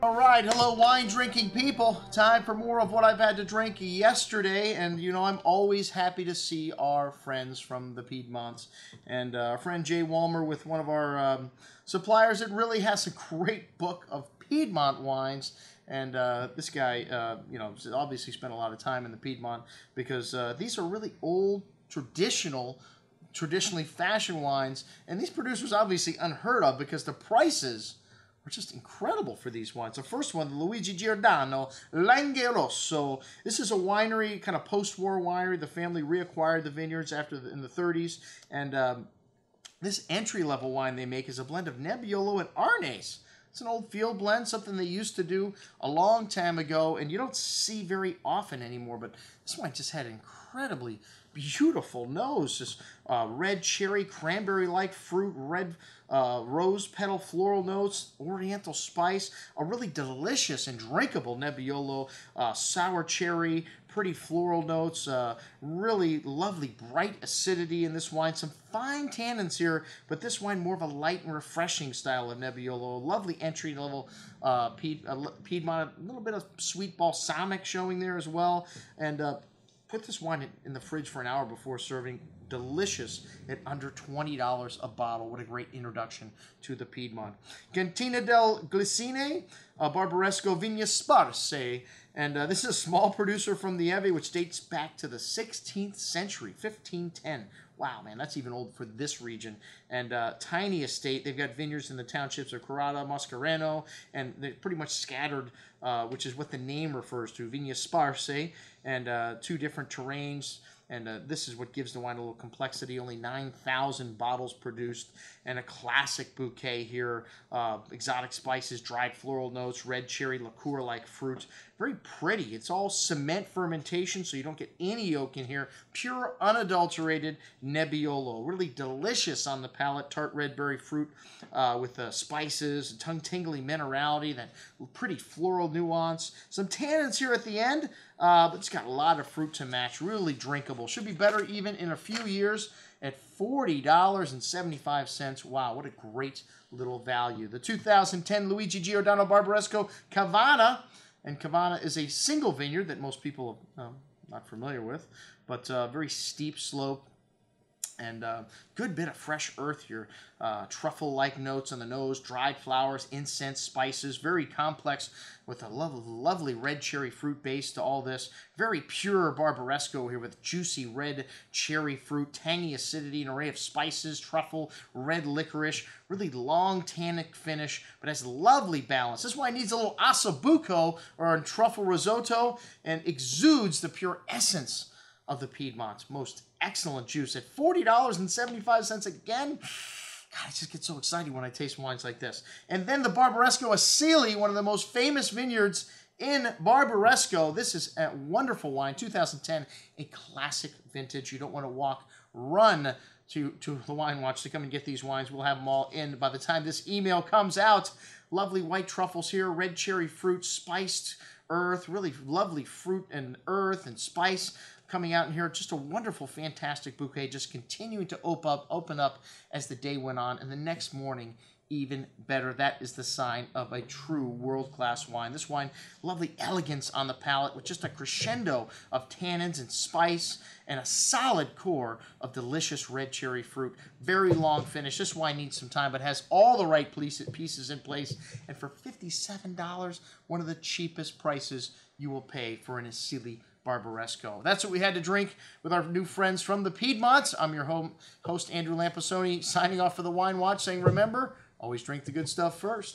All right, hello wine drinking people. Time for more of what I've had to drink yesterday, and you know I'm always happy to see our friends from the Piedmonts, and our friend Jay Walmer with one of our suppliers that really has a great book of Piedmont wines, and this guy, you know, obviously spent a lot of time in the Piedmont because these are really old, traditionally fashioned wines, and these producers obviously unheard of because the prices are just incredible for these wines. The first one, the Luigi Giordano Langhe Rosso. This is a winery, kind of post-war winery. The family reacquired the vineyards in the 30s, and this entry-level wine they make is a blend of Nebbiolo and Arnese. It's an old field blend, something they used to do a long time ago, and you don't see very often anymore, but this wine just had an incredibly beautiful nose. This red cherry, cranberry-like fruit, red rose petal floral notes, oriental spice, a really delicious and drinkable Nebbiolo, sour cherry, pretty floral notes, really lovely bright acidity in this wine, some fine tannins here, but this wine more of a light and refreshing style of Nebbiolo, lovely entry-level Piedmont, a little bit of sweet balsamic showing there as well, and put this wine in the fridge for an hour before serving. Delicious at under $20 a bottle. What a great introduction to the Piedmont. Cantina del Glicine, Barbaresco Asili, and this is a small producer from the Eve, which dates back to the 16th century, 1510. Wow, man, that's even old for this region. And tiny estate. They've got vineyards in the townships of Carrara, Mascareno, and they're pretty much scattered, which is what the name refers to, Vigna Sparse, and two different terrains. And this is what gives the wine a little complexity. Only 9,000 bottles produced, and a classic bouquet here. Exotic spices, dried floral notes, red cherry, liqueur-like fruit. Very pretty. It's all cement fermentation, so you don't get any oak in here. Pure, unadulterated Nebbiolo. Really delicious on the palate. Tart red berry fruit with spices, tongue-tingling minerality, that pretty floral nuance. Some tannins here at the end, but it's got a lot of fruit to match. Really drinkable. Should be better even in a few years at $40.75. Wow, what a great little value. The 2010 Luigi Giordano Barbaresco Cavanna. And Cavanna is a single vineyard that most people are not familiar with, but very steep slope. And good bit of fresh earth here. Truffle-like notes on the nose, dried flowers, incense, spices. Very complex with a lovely red cherry fruit base to all this. Very pure Barbaresco here with juicy red cherry fruit, tangy acidity, an array of spices, truffle, red licorice. Really long tannic finish, but has lovely balance. This wine needs a little ossobuco or a truffle risotto and exudes the pure essence of the Piedmont's most excellent juice at $40.75 again. God, I just get so excited when I taste wines like this. And then the Barbaresco Asili, one of the most famous vineyards in Barbaresco. This is a wonderful wine, 2010, a classic vintage. You don't want to run to the Wine Watch to come and get these wines. We'll have them all in by the time this email comes out. Lovely white truffles here, red cherry fruit, spiced earth, really lovely fruit and earth and spice coming out in here. Just a wonderful, fantastic bouquet, just continuing to open up as the day went on, and the next morning even better. That is the sign of a true world-class wine. This wine, lovely elegance on the palate with just a crescendo of tannins and spice and a solid core of delicious red cherry fruit. Very long finish. This wine needs some time, but has all the right pieces in place. And for $57, one of the cheapest prices you will pay for an Asili Barbaresco. That's what we had to drink with our new friends from the Piedmonts. I'm your host, Andrew Lamposoni, signing off for the Wine Watch, saying remember, always drink the good stuff first.